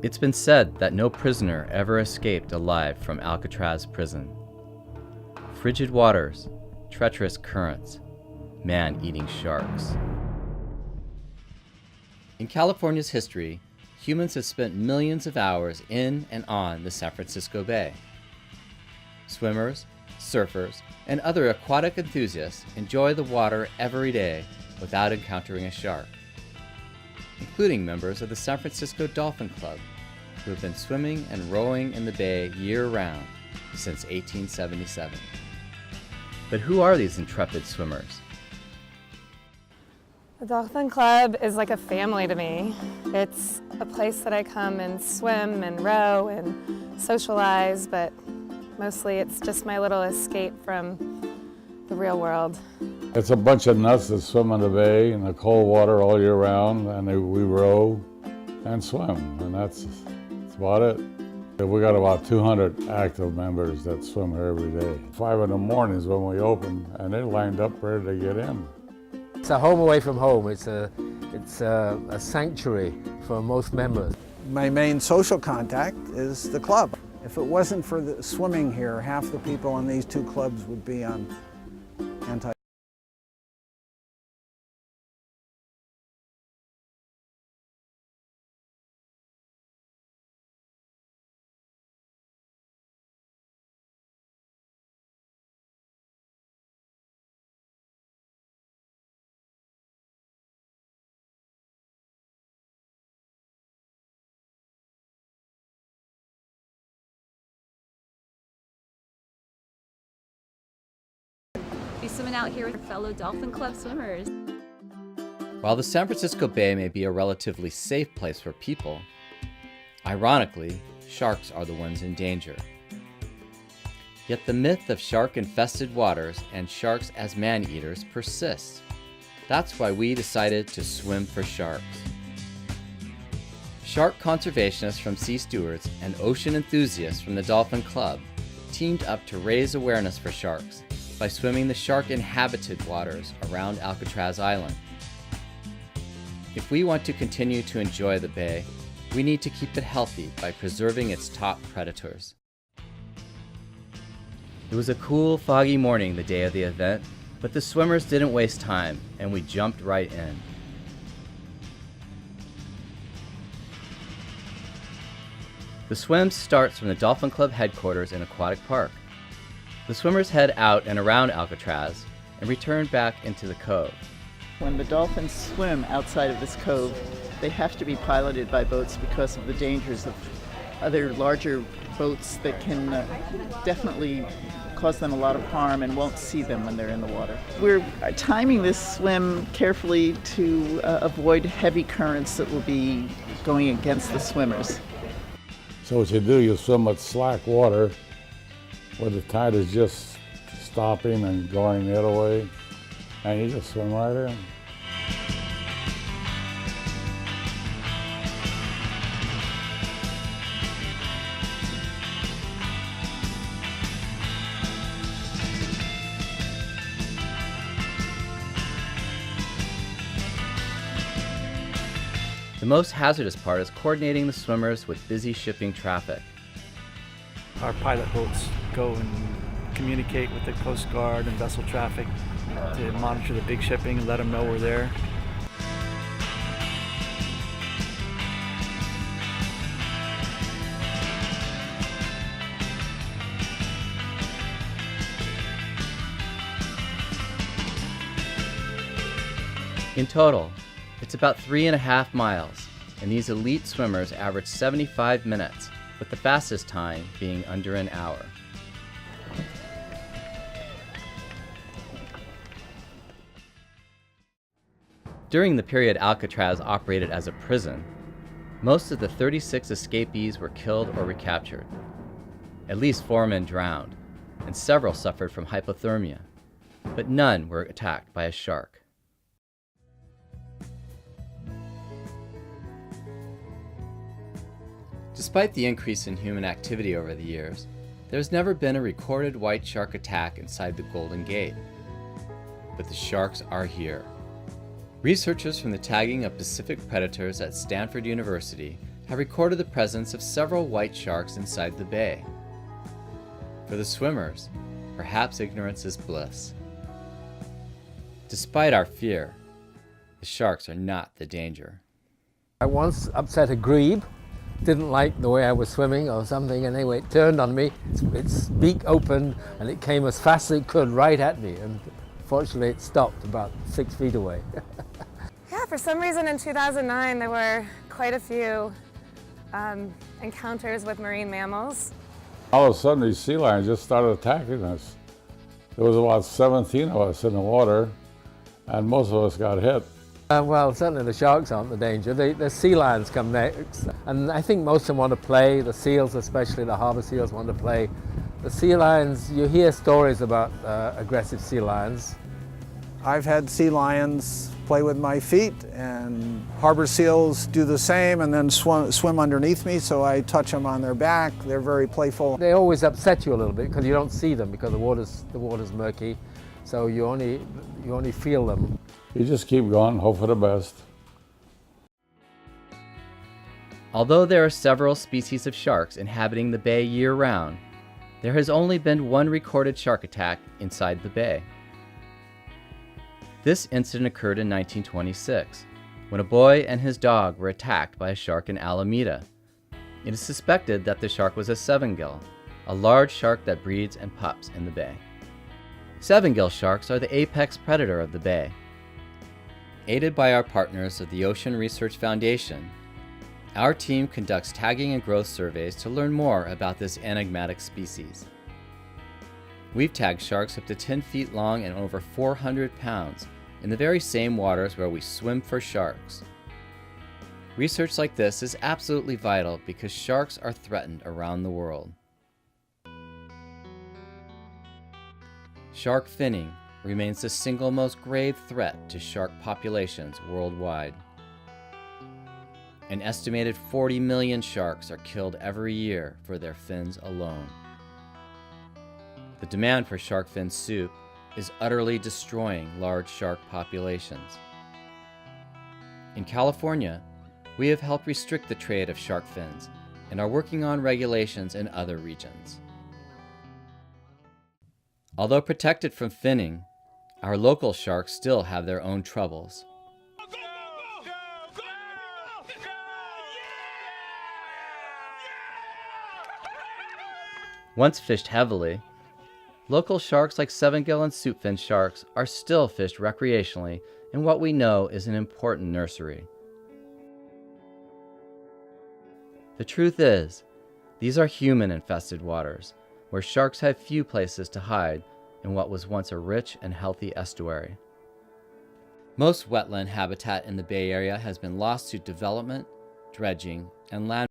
It's been said that no prisoner ever escaped alive from Alcatraz prison. Frigid waters, treacherous currents, man-eating sharks. In California's history, humans have spent millions of hours in and on the San Francisco Bay. Swimmers, surfers, and other aquatic enthusiasts enjoy the water every day without encountering a shark, including members of the San Francisco Dolphin Club, who have been swimming and rowing in the bay year-round since 1877. But who are these intrepid swimmers? The Dolphin Club is like a family to me. It's a place that I come and swim and row and socialize, but mostly it's just my little escape from the real world. It's a bunch of nuts that swim in the bay in the cold water all year round, and we row and swim, and that's about it. We got about 200 active members that swim here every day. 5 in the morning is when we open, and they're lined up ready to get in. It's a home away from home. It's a sanctuary for most members. My main social contact is the club. If it wasn't for the swimming here, half the people in these two clubs would be on anti. Be swimming out here with fellow Dolphin Club swimmers. While the San Francisco Bay may be a relatively safe place for people, ironically, sharks are the ones in danger. Yet the myth of shark-infested waters and sharks as man-eaters persists. That's why we decided to swim for sharks. Shark conservationists from Sea Stewards and ocean enthusiasts from the Dolphin Club teamed up to raise awareness for sharks by swimming the shark-inhabited waters around Alcatraz Island. If we want to continue to enjoy the bay, we need to keep it healthy by preserving its top predators. It was a cool, foggy morning the day of the event, but the swimmers didn't waste time, and we jumped right in. The swim starts from the Dolphin Club headquarters in Aquatic Park. The swimmers head out and around Alcatraz and return back into the cove. When the dolphins swim outside of this cove, they have to be piloted by boats because of the dangers of other larger boats that can definitely cause them a lot of harm and won't see them when they're in the water. We're timing this swim carefully to avoid heavy currents that will be going against the swimmers. So what you do, you swim with slack water where the tide is just stopping and going the other way, and you just swim right in. The most hazardous part is coordinating the swimmers with busy shipping traffic. Our pilot boats go and communicate with the Coast Guard and vessel traffic to monitor the big shipping and let them know we're there. In total, it's about 3.5 miles, and these elite swimmers average 75 minutes, with the fastest time being under an hour. During the period Alcatraz operated as a prison, most of the 36 escapees were killed or recaptured. At least 4 men drowned, and several suffered from hypothermia, but none were attacked by a shark. Despite the increase in human activity over the years, there's never been a recorded white shark attack inside the Golden Gate. But the sharks are here. Researchers from the Tagging of Pacific Predators at Stanford University have recorded the presence of several white sharks inside the bay. For the swimmers, perhaps ignorance is bliss. Despite our fear, the sharks are not the danger. I once upset a grebe, didn't like the way I was swimming or something, and anyway it turned on me, its beak opened and it came as fast as it could right at me, and fortunately it stopped about 6 feet away. Yeah, for some reason in 2009 there were quite a few encounters with marine mammals. All of a sudden these sea lions just started attacking us. There was about 17 of us in the water, and most of us got hit. Well, certainly the sharks aren't the danger. The sea lions come next, and I think most of them want to play. The seals, especially the harbour seals, want to play. The sea lions, you hear stories about aggressive sea lions. I've had sea lions play with my feet, and harbor seals do the same and then swim underneath me, so I touch them on their back. They're very playful. They always upset you a little bit because you don't see them because the water's murky, so you only feel them. You just keep going, hope for the best. Although there are several species of sharks inhabiting the bay year-round, there has only been one recorded shark attack inside the bay. This incident occurred in 1926, when a boy and his dog were attacked by a shark in Alameda. It is suspected that the shark was a seven-gill, a large shark that breeds and pups in the bay. Seven-gill sharks are the apex predator of the bay. Aided by our partners of the Ocean Research Foundation, our team conducts tagging and growth surveys to learn more about this enigmatic species. We've tagged sharks up to 10 feet long and over 400 pounds in the very same waters where we swim for sharks. Research like this is absolutely vital because sharks are threatened around the world. Shark finning remains the single most grave threat to shark populations worldwide. An estimated 40 million sharks are killed every year for their fins alone. The demand for shark fin soup is utterly destroying large shark populations. In California, we have helped restrict the trade of shark fins and are working on regulations in other regions. Although protected from finning, our local sharks still have their own troubles. Once fished heavily, local sharks like seven-gill and soupfin sharks are still fished recreationally in what we know is an important nursery. The truth is, these are human-infested waters, where sharks have few places to hide in what was once a rich and healthy estuary. Most wetland habitat in the Bay Area has been lost to development, dredging, and land.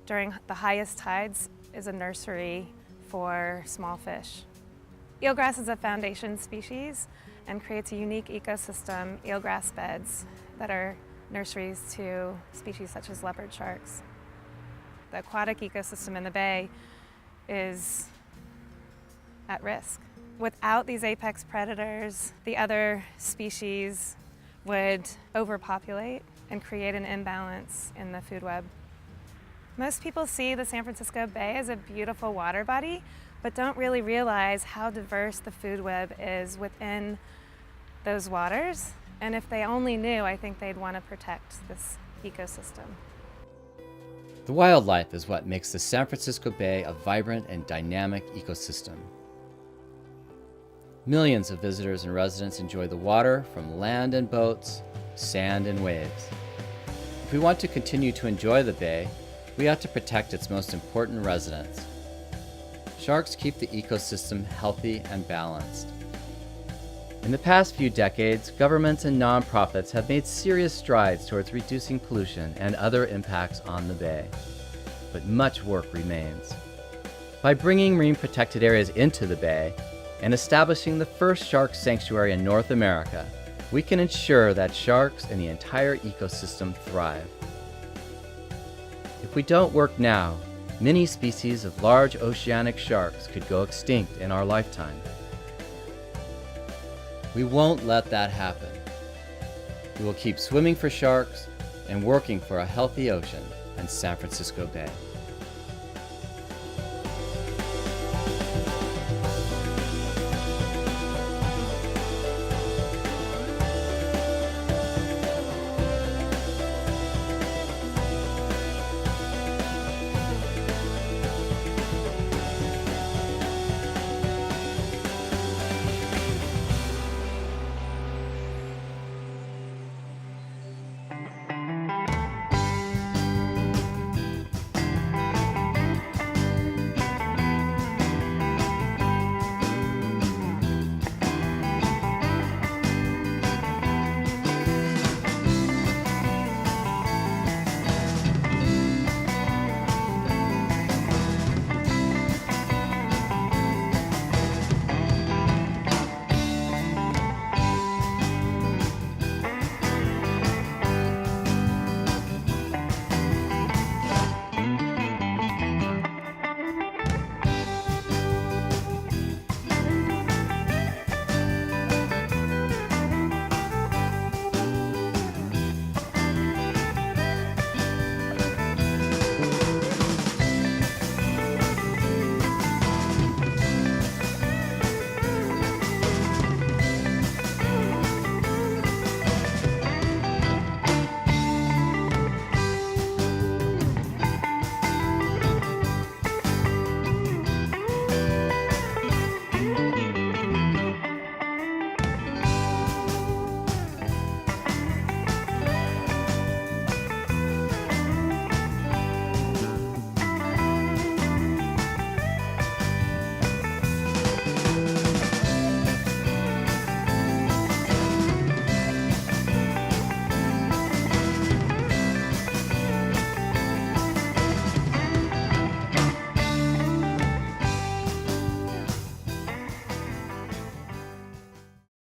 During the highest tides is a nursery for small fish. Eelgrass is a foundation species and creates a unique ecosystem, eelgrass beds, that are nurseries to species such as leopard sharks. The aquatic ecosystem in the bay is at risk. Without these apex predators, the other species would overpopulate and create an imbalance in the food web. Most people see the San Francisco Bay as a beautiful water body, but don't really realize how diverse the food web is within those waters. And if they only knew, I think they'd want to protect this ecosystem. The wildlife is what makes the San Francisco Bay a vibrant and dynamic ecosystem. Millions of visitors and residents enjoy the water from land and boats, sand and waves. If we want to continue to enjoy the bay, we have to protect its most important residents. Sharks keep the ecosystem healthy and balanced. In the past few decades, governments and nonprofits have made serious strides towards reducing pollution and other impacts on the bay. But much work remains. By bringing marine protected areas into the bay and establishing the first shark sanctuary in North America, we can ensure that sharks and the entire ecosystem thrive. If we don't work now, Many species of large oceanic sharks could go extinct in our lifetime. We won't let that happen. We will keep swimming for sharks and working for a healthy ocean in San Francisco Bay.